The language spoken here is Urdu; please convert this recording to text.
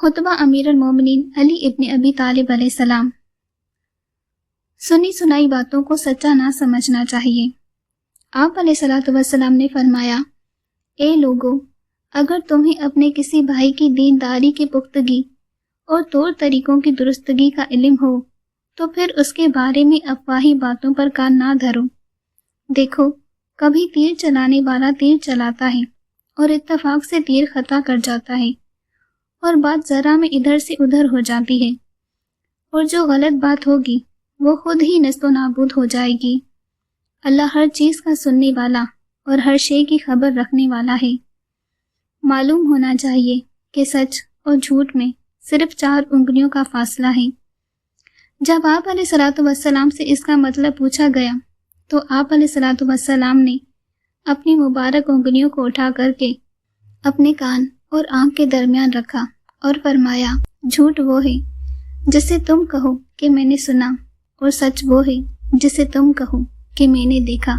خطبہ امیر المومنین علی ابن ابی طالب علیہ السلام۔ سنی سنائی باتوں کو سچا نہ سمجھنا چاہیے۔ آپ علیہ الصلوۃ والسلام نے فرمایا، اے لوگو، اگر تمہیں اپنے کسی بھائی کی دینداری کی پختگی اور طور طریقوں کی درستگی کا علم ہو تو پھر اس کے بارے میں افواہی باتوں پر کان نہ دھرو۔ دیکھو، کبھی تیر چلانے والا تیر چلاتا ہے اور اتفاق سے تیر خطا کر جاتا ہے اور بات ذرا میں ادھر سے ادھر ہو جاتی ہے، اور جو غلط بات ہوگی وہ خود ہی نیست و نابود ہو جائے گی۔ اللہ ہر چیز کا سننے والا اور ہر شے کی خبر رکھنے والا ہے۔ معلوم ہونا چاہیے کہ سچ اور جھوٹ میں صرف 4 انگلیوں کا فاصلہ ہے۔ جب آپ علیہ الصلوۃ والسلام سے اس کا مطلب پوچھا گیا تو آپ علیہ الصلوۃ والسلام نے اپنی مبارک انگلیوں کو اٹھا کر کے اپنے کان اور آنکھ کے درمیان رکھا اور فرمایا، جھوٹ وہ ہے جسے تم کہو کہ میں نے سنا، اور سچ وہ ہے جسے تم کہو کہ میں نے دیکھا۔